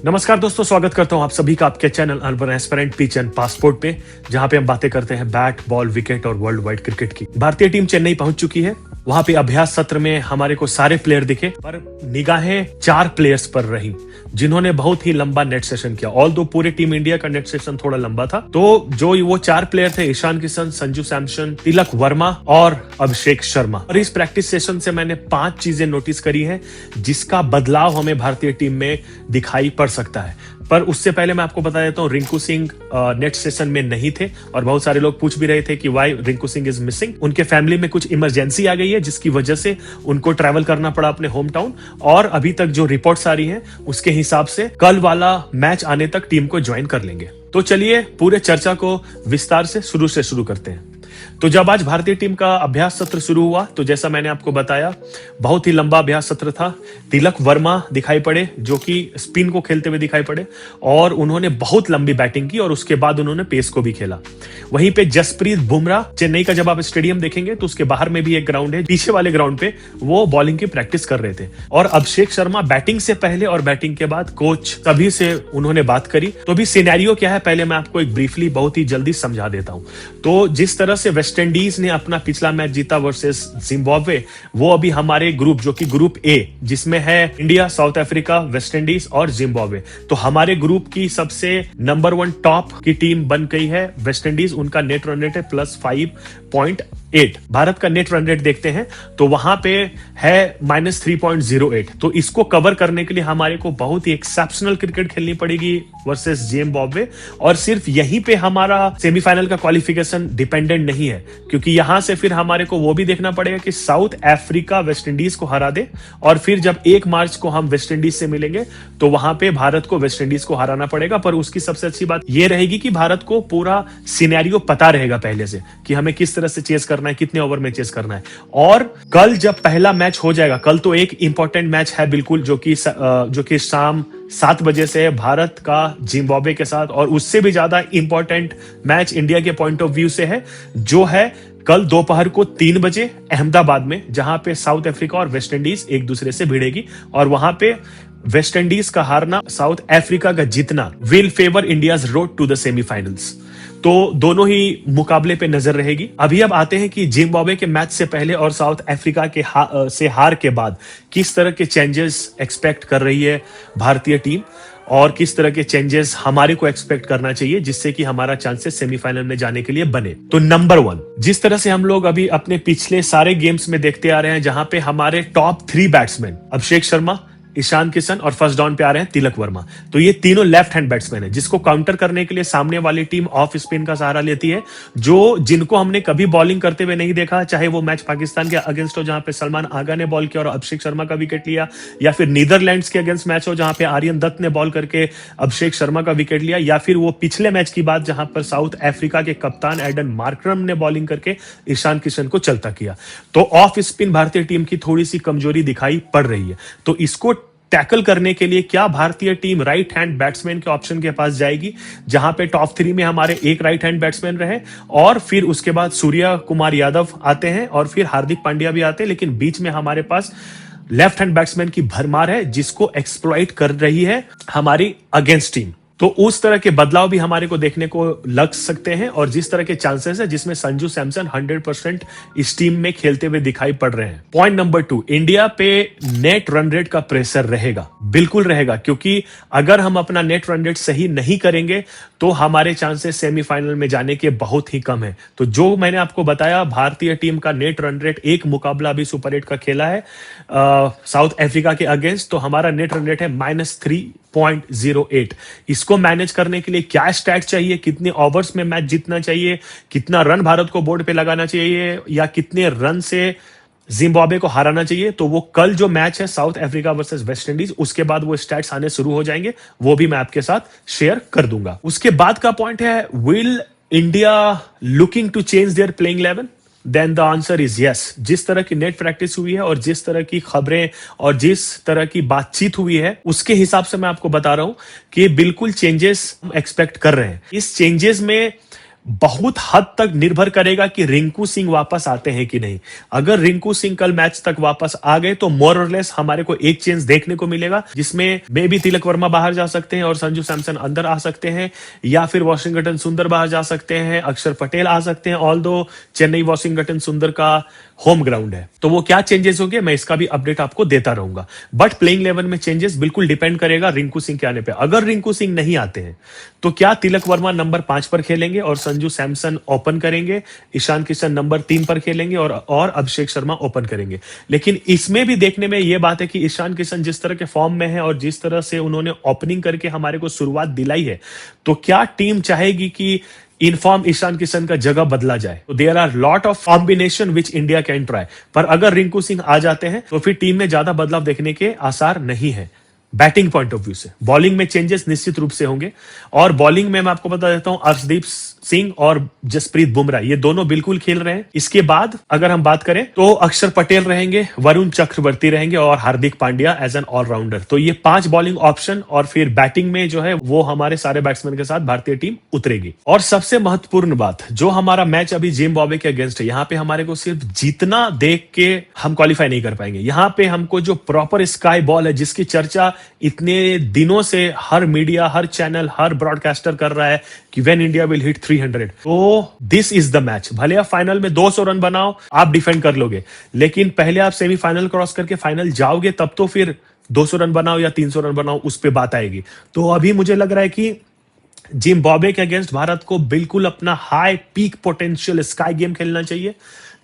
नमस्कार दोस्तों, स्वागत करता हूं आप सभी का आपके channel urban aspirant pitch and passport पे, जहां पे हम बातें करते हैं बैट, बॉल, विकेट और वर्ल्ड वाइड क्रिकेट की। भारतीय टीम चेन्नई पहुंच चुकी है। वहां पे अभ्यास सत्र में हमारे को सारे प्लेयर दिखे, पर निगाहें 4 प्लेयर्स पर रही जिन्होंने बहुत ही लंबा नेट सेशन किया। ऑल दो पूरे टीम इंडिया का नेट सेशन थोड़ा लंबा था, तो जो वो 4 प्लेयर थे, ईशान किशन, संजू सैमसन, तिलक वर्मा और अभिषेक शर्मा। और इस प्रैक्टिस सेशन से मैंने 5 चीजें नोटिस करी हैं जिसका बदलाव हमें भारतीय टीम में दिखाई पड़ सकता है। पर उससे पहले मैं आपको बता देता हूं, रिंकू सिंह नेट सेशन में नहीं थे और बहुत सारे लोग पूछ भी रहे थे कि why Rinku Singh is missing. उनके फैमिली में कुछ इमरजेंसी आ गई है जिसकी वजह से उनको ट्रैवल करना पड़ा अपने होम टाउन, और अभी तक जो रिपोर्ट्स आ रही हैं उसके हिसाब से कल वाला मैच आने तक टीम को ज्वाइन कर लेंगे। तो चलिए पूरे चर्चा को विस्तार से शुरू करते हैं। तो जब आज भारतीय टीम का अभ्यास सत्र शुरू हुआ, तो जैसा मैंने आपको बताया, बहुत ही लंबा अभ्यास सत्र था। तिलक वर्मा दिखाई पड़े जो कि स्पिन को खेलते हुए दिखाई पड़े और उन्होंने बहुत लंबी बैटिंग की और उसके बाद उन्होंने पेस को भी खेला। वहीं पे जसप्रीत बुमराह, चेन्नई का जब आप स्टेडियम देखेंगे तो उसके बाहर में भी एक ग्राउंड है, पीछे वाले ग्राउंड पे वो बॉलिंग की प्रैक्टिस कर रहे थे। और अभिषेक शर्मा बैटिंग से पहले और बैटिंग के बाद कोच सभी से उन्होंने बात करी। तो अभी सिनेरियो क्या है, पहले मैं आपको एक ब्रीफली बहुत ही जल्दी समझा देता हूं। तो जिस तरह से वेस्ट इंडीज ने अपना पिछला मैच जीता वर्सेस जिम्बाब्वे, वो अभी हमारे ग्रुप, जो कि ग्रुप ए, जिसमें है India, south Africa, West Indies और जिम्बाब्वे, तो हमारे ग्रुप की सबसे नंबर 1 टॉप की टीम बन गई है वेस्ट इंडीज। उनका नेट रन रेट है +5.8। भारत का नेट रन रेट देखते हैं तो वहां पे है -3.08। तो इसको कवर करने के लिए हमारे को बहुत ही एक्सेप्शनल क्रिकेट खेलनी पड़ेगी वर्सेस जिम्बाब्वे। और सिर्फ यहीं पे हमारा सेमीफाइनल का क्वालिफिकेशन डिपेंडेंट नहीं है, क्योंकि यहां से फिर हमारे को वो भी देखना पड़ेगा कि साउथ अफ्रीका वेस्ट इंडीज को हरा दे, और फिर जब 1 मार्च को हम वेस्ट इंडीज से मिलेंगे तो वहां पे भारत को वेस्ट इंडीज को हराना पड़ेगा। पर उसकी सबसे अच्छी बात यह रहेगी कि भारत को पूरा सिनेरियो पता रहेगा पहले से कि हमें किस तरह से चेस करना है, कितने ओवर में चेस करना है। और कल जब पहला मैच हो जाएगा, कल तो एक इंपॉर्टेंट मैच है बिल्कुल, जो कि शाम 7 बजे से है, भारत का जिम्बाब्वे के साथ। और उससे भी ज्यादा इंपॉर्टेंट मैच इंडिया के पॉइंट ऑफ व्यू से है, जो है कल दोपहर को 3 बजे अहमदाबाद में, जहां पे साउथ अफ्रीका और वेस्ट इंडीज एक दूसरे से भिड़ेगी। और वहां पे वेस्ट इंडीज का हारना, साउथ अफ्रीका का जीतना will favour India's road to the semifinals. तो दोनों ही मुकाबले पे नजर रहेगी। अभी अब आते हैं कि जिम्बाब्वे के मैच से पहले और साउथ अफ्रीका के से हार के बाद किस तरह के चेंजेस एक्सपेक्ट कर रही है भारतीय टीम, और किस तरह के चेंजेस हमारे को एक्सपेक्ट करना चाहिए जिससे कि हमारा चांसेस सेमीफाइनल में जाने के लिए बने। तो नंबर 1, जिस तरह से हम लोग अभी अपने पिछले सारे गेम्स में देखते आ रहे हैं, जहां पे हमारे टॉप 3 बैट्समैन अभिषेक शर्मा, ईशान किशन और फर्स्ट डाउन पे आ रहे हैं तिलक वर्मा, तो ये तीनों लेफ्ट हैंड बैट्समैन है, जिसको काउंटर करने के लिए सामने वाली टीम ऑफ स्पिन का सहारा लेती है, जिनको हमने कभी बॉलिंग करते हुए नहीं देखा। चाहे वो मैच पाकिस्तान के अगेंस्ट हो, जहां पे सलमान आगा ने बॉल किया और अभिषेक शर्मा का विकेट लिया, या फिर नीदरलैंड्स के अगेंस्ट मैच हो जहां पे आर्यन दत्त ने बॉल करके अभिषेक शर्मा का विकेट लिया, या फिर वो पिछले मैच की बात जहां पर साउथ अफ्रीका के कप्तान एडन मार्करम ने बॉलिंग करके ईशान किशन को चलता किया। तो ऑफ स्पिन भारतीय टीम की थोड़ी सी कमजोरी दिखाई पड़ रही है। तो इसको टैकल करने के लिए क्या भारतीय टीम राइट हैंड बैट्समैन के ऑप्शन के पास जाएगी, जहां पे टॉप 3 में हमारे एक राइट हैंड बैट्समैन रहे, और फिर उसके बाद सूर्या कुमार यादव आते हैं और फिर हार्दिक पांड्या भी आते हैं, लेकिन बीच में हमारे पास लेफ्ट हैंड बैट्समैन की भरमार है जिसको एक्सप्लॉइट कर रही है हमारी अगेंस्ट टीम। तो उस तरह के बदलाव भी हमारे को देखने को लग सकते हैं, और जिस तरह के चांसेस है जिसमें संजू सैमसन 100% इस टीम में खेलते हुए दिखाई पड़ रहे हैं। पॉइंट नंबर 2, इंडिया पे नेट रन रेट का प्रेशर रहेगा, बिल्कुल रहेगा, क्योंकि अगर हम अपना नेट रन रेट सही नहीं करेंगे तो हमारे चांसेस सेमीफाइनल में जाने के बहुत ही कम है। तो जो मैंने आपको बताया, भारतीय टीम का नेट रन रेट, एक मुकाबला अभी सुपर 8 का खेला है साउथ अफ्रीका के अगेंस्ट, तो हमारा नेट रन रेट है -3.08। इसको मैनेज करने के लिए क्या स्टैट चाहिए, कितने ओवर्स में मैच जीतना चाहिए, कितना रन भारत को बोर्ड पे लगाना चाहिए, या कितने रन से जिम्बाब्वे को हराना चाहिए, तो वो कल जो मैच है south Africa versus West Indies, उसके बाद वो स्टैट्स आने शुरू हो जाएंगे, वो भी मैं आपके साथ शेयर कर दूंगा। उसके बाद का पॉइंट है, will India looking to change their playing 11? Then the answer is yes. जिस तरह की नेट प्रैक्टिस हुई है और जिस तरह की खबरें और जिस तरह की बातचीत हुई है, उसके हिसाब से मैं आपको बता रहा हूं कि बिल्कुल चेंजेस एक्सपेक्ट कर रहे हैं। इस चेंजेस में बहुत हद तक निर्भर करेगा कि रिंकू सिंह वापस आते हैं कि नहीं। अगर रिंकू सिंह कल मैच तक वापस आ गए तो मोर और लेस हमारे को एक चेंज देखने को मिलेगा, जिसमें मे भी तिलक वर्मा बाहर जा सकते हैं और संजू सैमसन अंदर आ सकते हैं, या फिर वॉशिंगटन सुंदर बाहर जा सकते हैं, अक्षर पटेल आ सकते हैं। ऑल दो चेन्नई वॉशिंगटन सुंदर का होम ग्राउंड है, तो वो क्या चेंजेस होंगे मैं इसका भी अपडेट आपको देता रहूंगा। बट प्लेइंग 11 में चेंजेस बिल्कुल डिपेंड करेगा रिंकू सिंह के आने पे। अगर रिंकू सिंह नहीं आते हैं तो क्या तिलक वर्मा नंबर 5 पर खेलेंगे और संजू सैमसन ओपन करेंगे, ईशान किशन नंबर 3 पर खेलेंगे और अभिषेक शर्मा ओपन करेंगे। लेकिन इसमें भी देखने में यह बात है कि ईशान किशन जिस तरह के फॉर्म में है और जिस तरह से उन्होंने ओपनिंग करके हमारे को शुरुआत दिलाई है, तो क्या टीम चाहेगी कि इनफॉर्म ईशान किशन का जगह बदला जाए? तो there are lot of combination which India can try. पर अगर रिंकू सिंह आ जाते हैं तो फिर टीम में ज्यादा बदलाव देखने के आसार नहीं है। बैटिंग पॉइंट ऑफ व्यू से बॉलिंग में चेंजेस निश्चित रूप से होंगे, और बॉलिंग में मैं आपको बता देता हूं अर्शदीप सिंह और जसप्रीत बुमराह ये दोनों बिल्कुल खेल रहे हैं। इसके बाद अगर हम बात करें तो अक्षर पटेल रहेंगे, वरुण चक्रवर्ती रहेंगे और Hardik Pandya as an allrounder. तो ये 5 बॉलिंग ऑप्शन, और फिर बैटिंग में जो है वो हमारे सारे बैट्समैन के साथ भारतीय टीम उतरेगी। और सबसे महत्वपूर्ण बात, जो हमारा मैच अभी जिम्बाब्वे के अगेंस्ट है, यहाँ पे हमारे को सिर्फ जीतना देख के हम क्वालिफाई नहीं कर पाएंगे। यहाँ पे हमको जो प्रॉपर स्काई बॉल है, जिसकी चर्चा इतने दिनों से हर मीडिया, हर चैनल, हर ब्रॉडकास्टर कर रहा है कि व्हेन इंडिया विल हिट 300, तो दिस इज द मैच। भले आप फाइनल में 200 रन बनाओ, आप डिफेंड कर लोगे, लेकिन पहले आप सेमीफाइनल क्रॉस करके फाइनल जाओगे, तब तो फिर 200 रन बनाओ या 300 रन बनाओ, उस पर बात आएगी। तो अभी मुझे लग रहा है कि जिम्बाब्वे के अगेंस्ट भारत को बिल्कुल अपना high peak potential sky game खेलना चाहिए,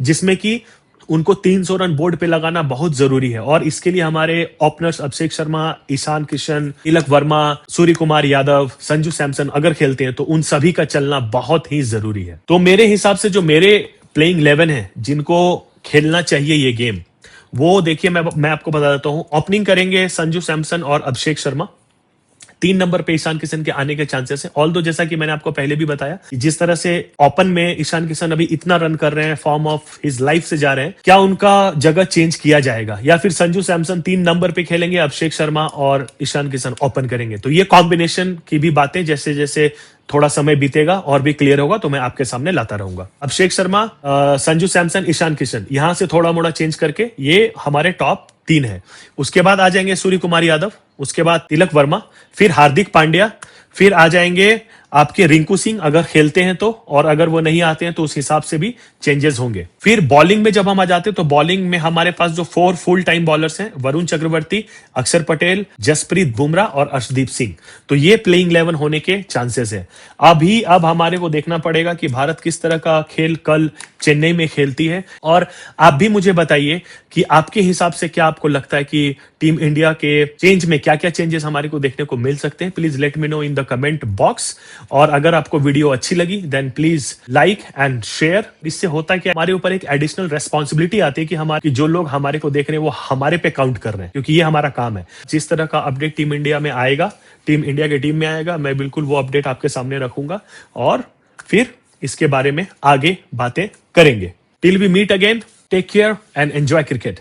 जिसमें कि उनको 300 रन बोर्ड पे लगाना बहुत जरूरी है। और इसके लिए हमारे ओपनर्स अभिषेक शर्मा, ईशान किशन, तिलक वर्मा, सूर्य कुमार यादव, संजू सैमसन अगर खेलते हैं तो उन सभी का चलना बहुत ही जरूरी है। तो मेरे हिसाब से जो मेरे प्लेइंग 11 है जिनको खेलना चाहिए ये गेम, वो देखिए मैं आपको बता देता हूं। ओपनिंग करेंगे संजू सैमसन और अभिषेक शर्मा। 3 नंबर पे ईशान किशन के आने के चांसेस है। ऑल्दो जैसा कि मैंने आपको पहले भी बताया, जिस तरह से ओपन में ईशान किशन अभी इतना रन कर रहे हैं, फॉर्म ऑफ हिज लाइफ से जा रहे हैं, क्या उनका जगह चेंज किया जाएगा, या फिर संजू सैमसन 3 नंबर पे खेलेंगे, अभिषेक शर्मा और ईशान किशन ओपन करेंगे। तो ये कॉम्बिनेशन की भी बातें जैसे जैसे थोड़ा समय बीतेगा और भी क्लियर होगा तो मैं आपके सामने लाता रहूंगा। अभिषेक शर्मा, संजू सैमसन, ईशान किशन, यहां से थोड़ा मोड़ा चेंज करके ये हमारे टॉप 3 है। उसके बाद आ जाएंगे सूर्य कुमार यादव, उसके बाद तिलक वर्मा, फिर हार्दिक पांड्या, फिर आ जाएंगे आपके रिंकू सिंह अगर खेलते हैं तो, और अगर वो नहीं आते हैं तो उस हिसाब से भी चेंजेस होंगे। फिर बॉलिंग में जब हम आ जाते हैं तो बॉलिंग में हमारे पास जो 4 फुल टाइम बॉलर्स हैं, वरुण चक्रवर्ती, अक्षर पटेल, जसप्रीत बुमराह और अर्शदीप सिंह, तो ये प्लेइंग 11 होने के चांसेस है। अब हमारे को देखना पड़ेगा कि भारत किस तरह का खेल कल चेन्नई में खेलती है। और आप भी मुझे बताइए कि आपके हिसाब से क्या आपको लगता है कि टीम इंडिया के चेंज में क्या क्या चेंजेस हमारे को देखने को मिल सकते हैं। Please let me know in the comment box. और अगर आपको वीडियो अच्छी लगी then please like and share. इससे होता है कि हमारे ऊपर एक एडिशनल रेस्पॉन्सिबिलिटी आती है कि हमारे जो लोग हमारे को देख रहे हैं वो हमारे पे काउंट कर रहे हैं, क्योंकि ये हमारा काम है। जिस तरह का अपडेट टीम इंडिया में आएगा, टीम इंडिया की टीम में आएगा, मैं बिल्कुल वो अपडेट आपके सामने रखूंगा और फिर इसके बारे में आगे बातें करेंगे। Till we meet again, take care and enjoy cricket.